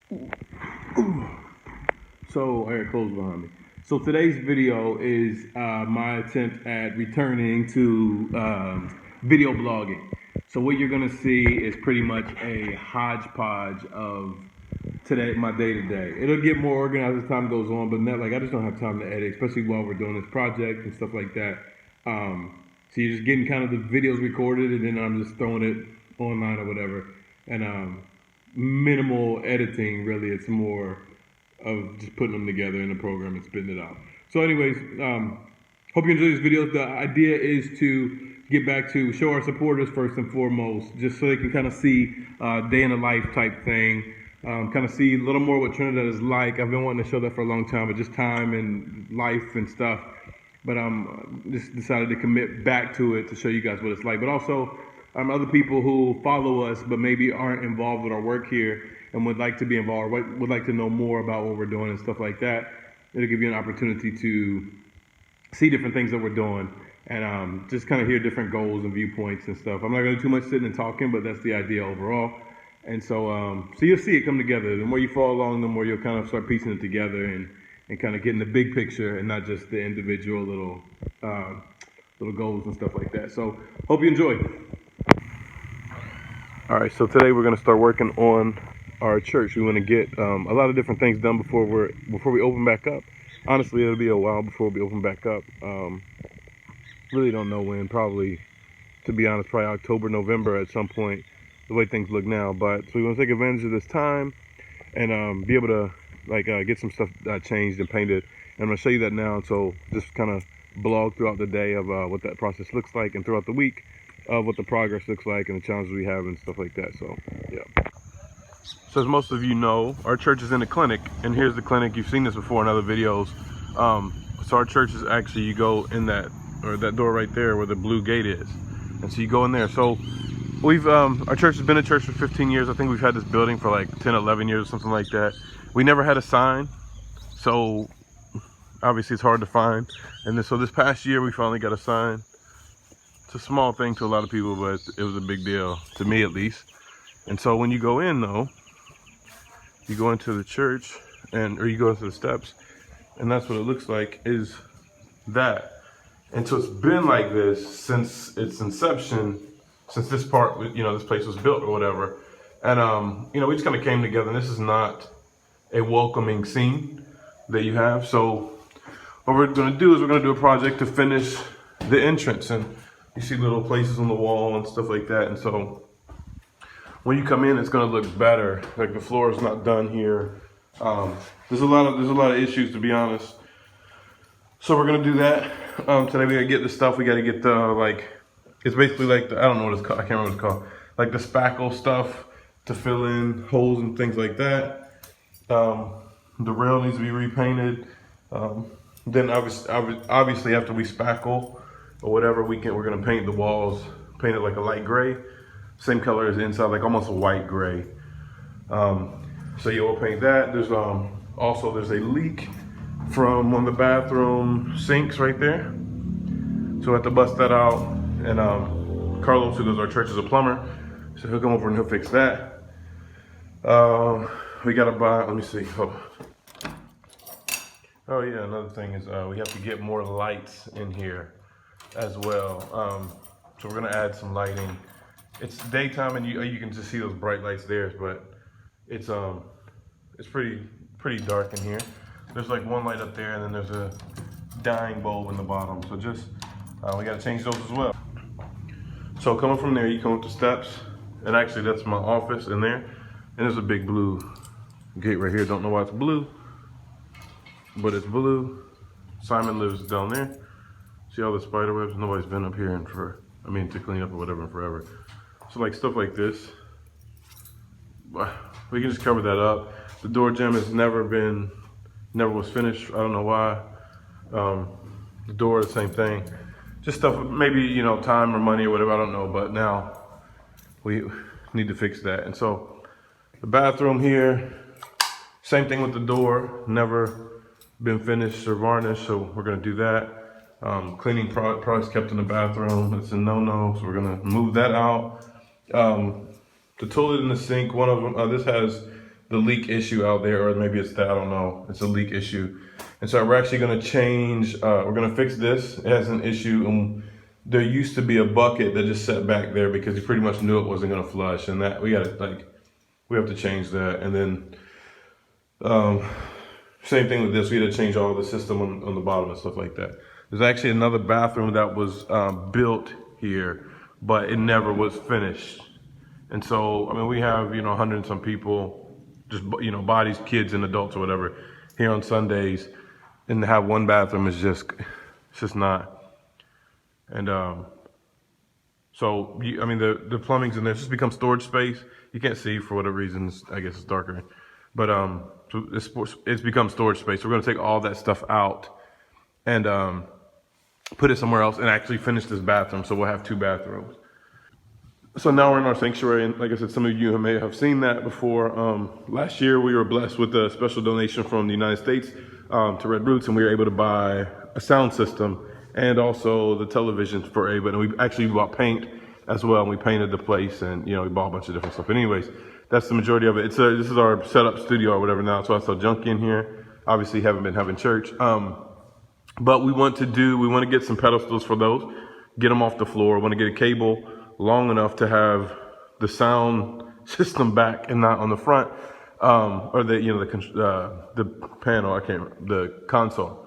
So I got clothes behind me. So today's video is my attempt at returning to video blogging. So what you're gonna see is pretty much a hodgepodge of my day to day. It'll get more organized as time goes on, but not like I just don't have time to edit, especially while we're doing this project and stuff like that. So you're just getting kind of the videos recorded, and then I'm just throwing it online or whatever. And minimal editing, really. It's more of just putting them together in a program and spitting it out. So anyways, hope you enjoy this video. The idea is to get back to show our supporters first and foremost, just so they can kind of see day in the life type thing, kind of see a little more what Trinidad is like. I've been wanting to show that for a long time, but just time and life and stuff. But just decided to commit back to it to show you guys what it's like. But also other people who follow us but maybe aren't involved with our work here and would like to be involved, would like to know more about what we're doing and stuff like that. It'll give you an opportunity to see different things that we're doing and just kind of hear different goals and viewpoints and stuff. I'm not going to do too much sitting and talking, but that's the idea overall. And so you'll see it come together. The more you follow along, the more you'll kind of start piecing it together and kind of getting the big picture and not just the individual little goals and stuff like that. So hope you enjoy. All right, so today we're going to start working on our church. We want to get a lot of different things done before we open back up. Honestly, it'll be a while before we open back up. Really don't know when. Probably, to be honest, probably October, November at some point. The way things look now, but so we want to take advantage of this time and be able to get some stuff changed and painted. And I'm going to show you that now. So just kind of blog throughout the day of what that process looks like, and throughout the week of what the progress looks like and the challenges we have and stuff like that. So yeah. So as most of you know, our church is in a clinic, and here's the clinic. You've seen this before in other videos. So our church is actually, you go in that door right there where the blue gate is, and so you go in there. So we've our church has been a church for 15 years. I think we've had this building for like 10, 11 years or something like that. We never had a sign, so obviously it's hard to find. And then, so this past year we finally got a sign. It's a small thing to a lot of people, but it was a big deal to me at least. And so when you go in though, you go into the church or you go into the steps, and that's what it looks like, is that. And so it's been like this since its inception, since this part, this place was built or whatever. And we just kind of came together, and this is not a welcoming scene that you have. So what we're going to do is we're going to do a project to finish the entrance, and you see little places on the wall and stuff like that. And so when you come in, it's going to look better. Like the floor is not done here. There's a lot of issues, to be honest. So we're going to do that. Today we got to get the stuff. We got to get the it's basically like I don't know what it's called. I can't remember what it's called. Like the spackle stuff to fill in holes and things like that. The rail needs to be repainted. Then obviously after we spackle or whatever, we're gonna paint the walls, paint it like a light gray, same color as the inside, like almost a white gray. So yeah, we'll paint that. There's there's a leak from one of the bathroom sinks right there, so we have to bust that out. And Carlos, who goes to our church, is a plumber, so he'll come over and he'll fix that. We gotta buy, let me see, hold on. Oh yeah, another thing is we have to get more lights in here as well. So we're gonna add some lighting. It's daytime, and you can just see those bright lights there, but it's pretty dark in here. There's like one light up there, and then there's a dying bulb in the bottom. So just we gotta change those as well. So coming from there, you come up the steps, and actually that's my office in there, and there's a big blue gate right here. Don't know why it's blue, but it's blue. Simon lives down there. See all the spider webs? Nobody's been up here to clean up or whatever in forever. So like stuff like this, we can just cover that up. The door jamb has never was finished. I don't know why. The door, the same thing. Just stuff, maybe, time or money or whatever, I don't know, but now we need to fix that. And so the bathroom here, same thing with the door, never been finished or varnished, so we're gonna do that. Cleaning products kept in the bathroom, it's a no-no, so we're gonna move that out. The toilet and the sink, one of them, this has the leak issue out there, or maybe it's that, I don't know. It's a leak issue. And so we're actually going to change, we're going to fix this. It has an issue, and there used to be a bucket that just sat back there because he pretty much knew it wasn't going to flush, and that we have to change that. And then same thing with this, we had to change all the system on the bottom and stuff like that. There's actually another bathroom that was built here, but it never was finished. And so, I mean, we have, 100 and some people, just, bodies, kids and adults or whatever, here on Sundays, and to have one bathroom is it's just not. And so, the plumbing's in there. It's just become storage space. You can't see for whatever reasons. I guess it's darker. But so it's become storage space. So we're going to take all that stuff out and put it somewhere else and actually finish this bathroom. So we'll have 2 bathrooms. So now we're in our sanctuary, and like I said, some of you may have seen that before. Last year we were blessed with a special donation from the United States to Red Roots, and we were able to buy a sound system and also the television for Ava. And we actually bought paint as well, and we painted the place, and we bought a bunch of different stuff. But anyways, that's the majority of it. This is our setup studio or whatever now, so I saw junk in here. Obviously haven't been having church. But we want to get some pedestals for those, get them off the floor. We want to get a cable long enough to have the sound system back and not on the front, or the panel. The console.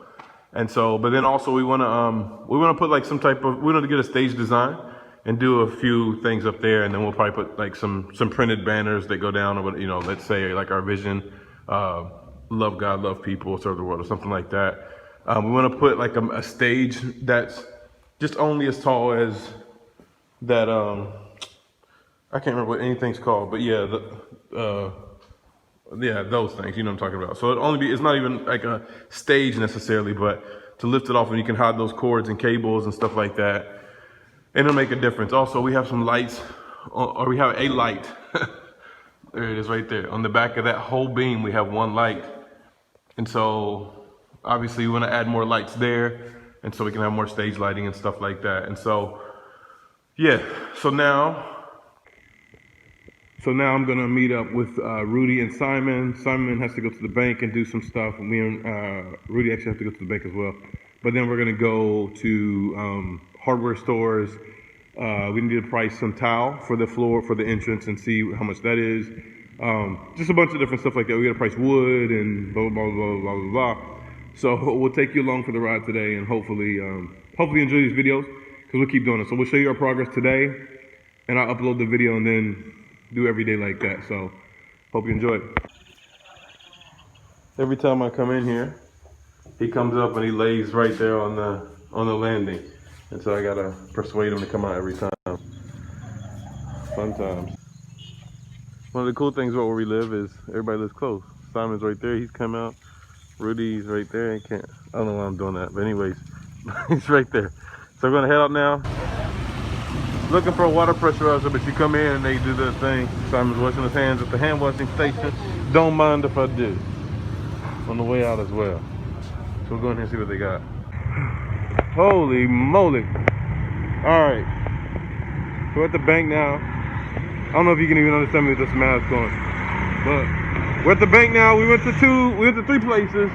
And so, but then also we want to put like we want to get a stage design and do a few things up there, and then we'll probably put like some printed banners that go down, or let's say like our vision, love God, love people, serve the world, or something like that. We want to put like a stage that's just only as tall as that. I can't remember what anything's called, but yeah, those things. You know what I'm talking about. So it's not even like a stage necessarily, but to lift it off, and you can hide those cords and cables and stuff like that, and it'll make a difference. Also, we have some lights, or we have a light. There it is, right there on the back of that whole beam. We have one light, and so obviously we want to add more lights there, and so we can have more stage lighting and stuff like that. And so, yeah. So now I'm gonna meet up with Rudy and Simon. Simon has to go to the bank and do some stuff. Me and Rudy actually have to go to the bank as well. But then we're gonna go to hardware stores. We need to price some tile for the floor for the entrance and see how much that is. Just a bunch of different stuff like that. We gotta price wood and blah blah blah blah blah blah. So we'll take you along for the ride today, and hopefully enjoy these videos, because we'll keep doing it. So we'll show you our progress today, and I'll upload the video and then do every day like that. So hope you enjoy it. Every time I come in here, he comes up and he lays right there on the landing, and so I gotta persuade him to come out every time. Fun times. One of the cool things about where we live is everybody lives close. Simon's right there, he's come out. Rudy's right there. I don't know why I'm doing that, but anyways, he's right there. So we're gonna head out now. Looking for a water pressurizer, but you come in and they do their thing. Simon's washing his hands at the hand washing station. Don't mind if I do. On the way out as well. So we'll go in here and see what they got. Holy moly. Alright. So we're at the bank now. I don't know if you can even understand me with this mask on. But we're at the bank now. We went to 3 places.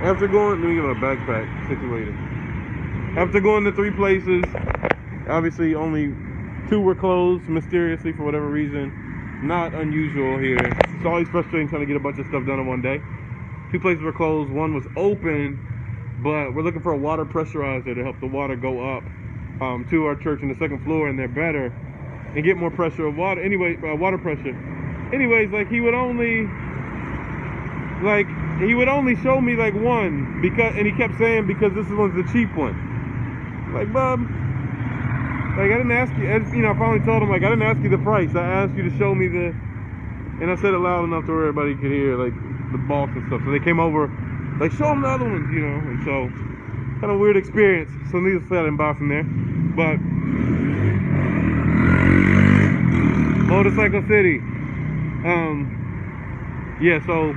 After going, let me get my backpack situated. After going to 3 places, obviously only 2 were closed mysteriously for whatever reason. Not unusual here. It's always frustrating trying to get a bunch of stuff done in one day. 2 places were closed. 1 was open, but we're looking for a water pressurizer to help the water go up to our church on the 2nd floor, and they're better and get more pressure of water. Anyway, water pressure. Anyways, like he would only show me like 1 because, and he kept saying because this one's the cheap one. Like, bub, like I didn't ask you. I finally told him, like, I didn't ask you the price. I asked you to show me and I said it loud enough to where everybody could hear, like the boss and stuff. So they came over, like, show them the other ones, and so kind of weird experience. So needless to say, I didn't buy from there, but Motorcycle City. Yeah, so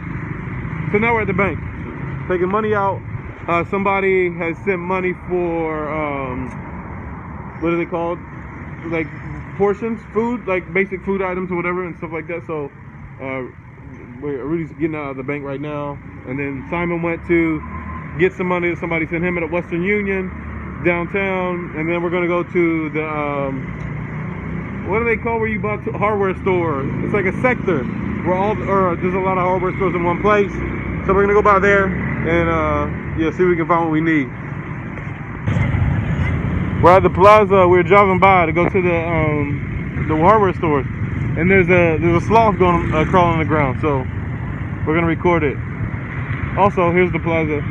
now we're at the bank taking money out. Somebody has sent money for what are they called, like portions, food, like basic food items or whatever and stuff like that. So Rudy's getting out of the bank right now, and then Simon went to get some money that somebody sent him at Western Union downtown, and then we're gonna go to the what do they call where you bought hardware store? It's like a sector where there's a lot of hardware stores in one place. So we're gonna go by there and yeah, see if we can find what we need. We're at the plaza. We're driving by to go to the hardware stores, and there's a sloth going crawling on the ground. So we're gonna record it. Also, here's the plaza.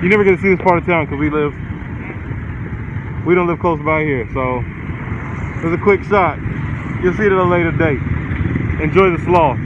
You never get to see this part of town because we don't live close by here. So there's a quick shot. You'll see it at a later date. Enjoy the sloth.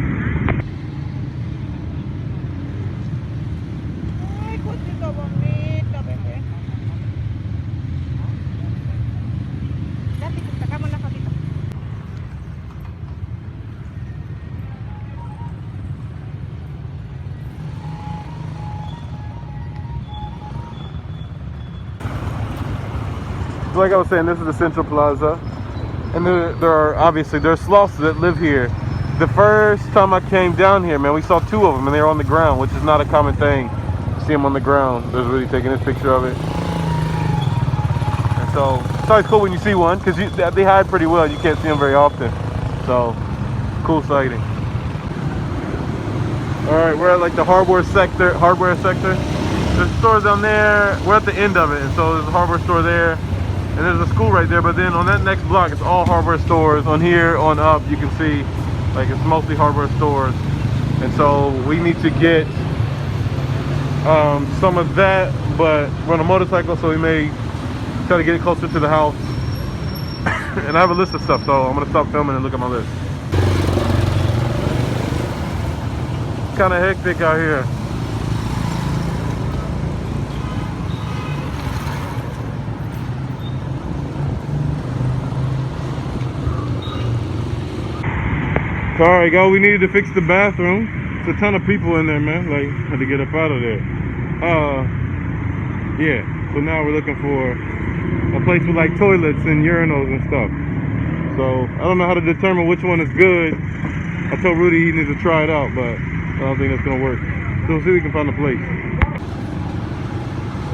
Like I was saying, this is the Central Plaza, and there are sloths that live here. The first time I came down here, man, we saw 2 of them, and they were on the ground, which is not a common thing. See them on the ground. There's Rudy taking this picture of it. And so it's always cool when you see one, because they hide pretty well. You can't see them very often. So cool sighting. All right, we're at like the hardware sector. There's stores down there. We're at the end of it, and so there's a hardware store there. And there's a school right there, but then on that next block, it's all hardware stores. On here, on up, you can see, like, it's mostly hardware stores. And so we need to get some of that, but we're on a motorcycle, so we may try to get it closer to the house. And I have a list of stuff, so I'm gonna stop filming and look at my list. It's kind of hectic out here. Alright, go. We needed to fix the bathroom. There's a ton of people in there, man. Like, had to get up out of there. Yeah. So now we're looking for a place with like toilets and urinals and stuff. So I don't know how to determine which one is good. I told Rudy he needs to try it out, but I don't think that's gonna work. So we'll see if we can find a place.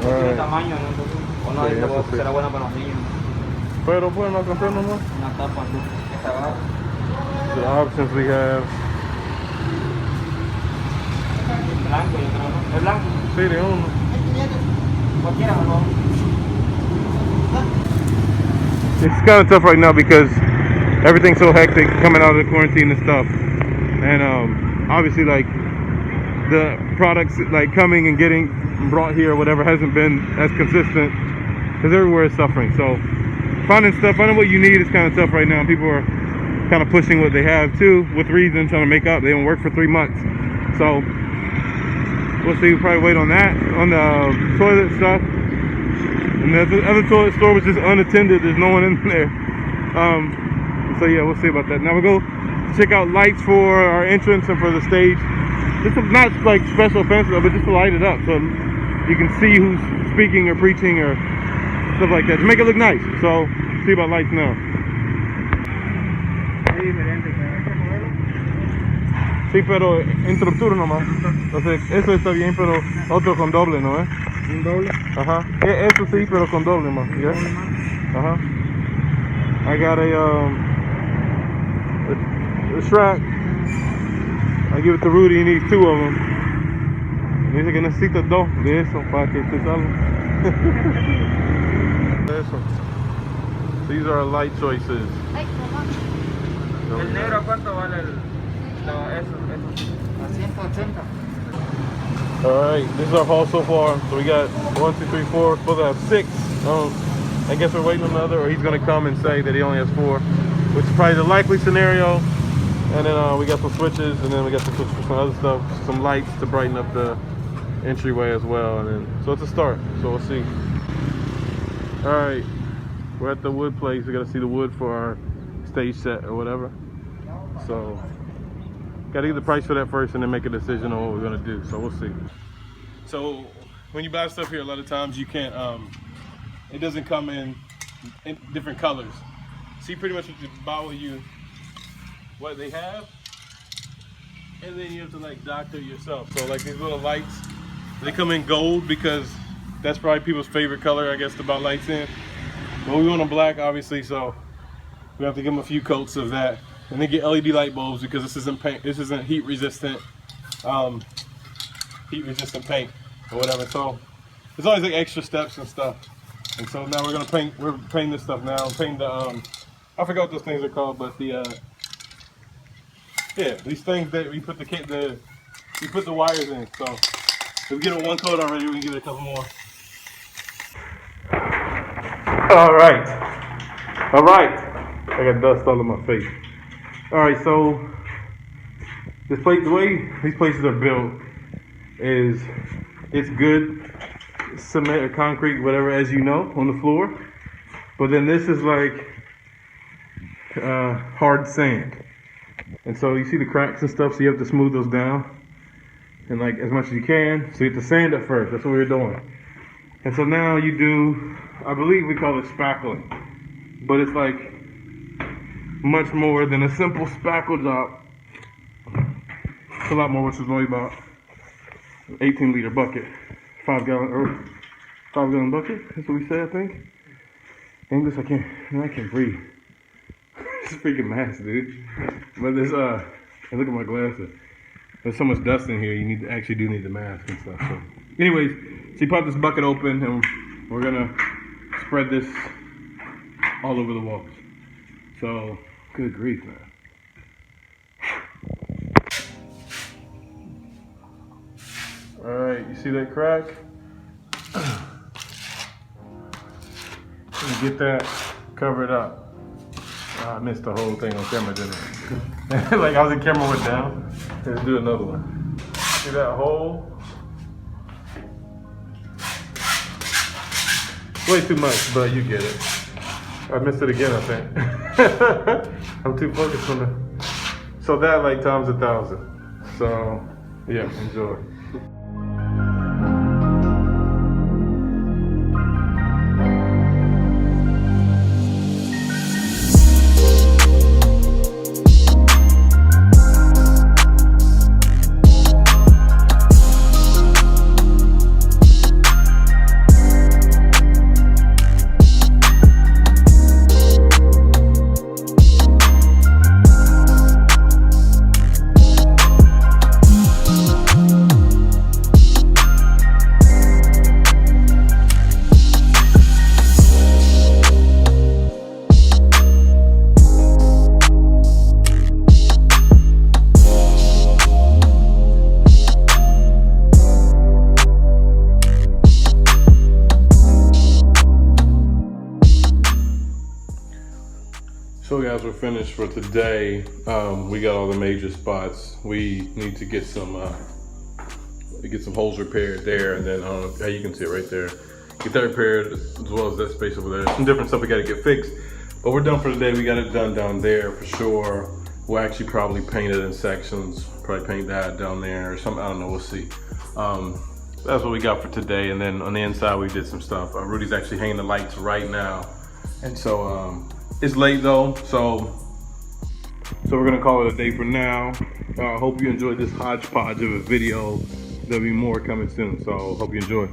Alright. Pero podemos comprar nomás. The options we have. Sí, de uno. It's kind of tough right now because everything's so hectic coming out of the quarantine and stuff. And obviously, like, the products like coming and getting brought here or whatever hasn't been as consistent because everywhere is suffering. So finding what you need is kind of tough right now. People are kind of pushing what they have too, with reason, trying to make up. They don't work for 3 months, so we'll see. We'll probably wait on that, on the toilet stuff. And the other toilet store was just unattended. There's no one in there. So yeah, we'll see about that. Now we'll go check out lights for our entrance and for the stage. This is not like special fancy, but just to light it up so you can see who's speaking or preaching or stuff like that, to make it look nice. So see about lights now. Sí, pero estructura nomás. Entonces, eso está bien, pero otro con doble, ¿no? ¿Un doble? Ajá. Eso sí, pero con doble más. Yeah? Ajá. I got a strap. I give it to Rudy. He needs 2 of them. Me dice que necesita 2 de eso para que te salga. Eso. These are our light choices. ¿El negro cuánto vale eso? 180. Alright, this is our haul so far. So we got 1, 2, 3, 4. We're supposed to have 6. I guess we're waiting on another, or he's gonna come and say that he only has 4, which is probably the likely scenario. And then we got some switches, and then we got some switches for some other stuff, some lights to brighten up the entryway as well. And then, so it's a start. So we'll see. Alright, we're at the wood place. We gotta see the wood for our stage set or whatever. So got to get the price for that first and then make a decision on what we're gonna do. So we'll see. So when you buy stuff here, a lot of times you can't, it doesn't come in different colors. See, pretty much what you buy what they have. and then you have to like doctor yourself. So like these little lights, they come in gold because that's probably people's favorite color, I guess, to buy lights in. But we want them black, obviously, so we have to give them a few coats of that. And then get LED light bulbs because this isn't paint. This isn't heat resistant paint or whatever. So there's always like extra steps and stuff. And so now we're painting this stuff now. Paint the I forgot what those things are called, but the yeah, these things that we put the wires in. So if we get it one coat already, we can give it a couple more. All right. I got dust all on my face. All right, so the way these places are built is it's good cement or concrete, whatever, as you know, on the floor. But then this is like hard sand, and so you see the cracks and stuff. So you have to smooth those down, and like as much as you can. So you have to sand it first. That's what we're doing. And so now you do, I believe we call it spackling, but it's like much more than a simple spackle job. It's a lot more, which is only about an 18-liter bucket, 5-gallon bucket. That's what we said, I think. English, I can't breathe. It's a freaking mess, dude. But there's and look at my glasses. There's so much dust in here. You do need the mask and stuff. So, anyways, so you pop this bucket open, and we're gonna spread this all over the walls. So, good grief, man. All right, you see that crack? Get that covered up. Oh, I missed the whole thing on camera, didn't I? Like I was in camera went down. Let's do another one. See that hole? Way too much, but you get it. I missed it again, I think. I'm too focused on it. So that like times 1,000. So yeah, enjoy. So guys, we're finished for today. We got all the major spots. We need to get some holes repaired there, and then how you can see it right there. Get that repaired as well as that space over there. Some different stuff we got to get fixed, but we're done for today. We got it done down there for sure. We'll actually probably paint it in sections. Probably paint that down there or something. I don't know. We'll see. That's what we got for today. And then on the inside, we did some stuff. Rudy's actually hanging the lights right now, and so. It's late though, so we're gonna call it a day for now. Hope you enjoyed this hodgepodge of a video. There'll be more coming soon, so hope you enjoy.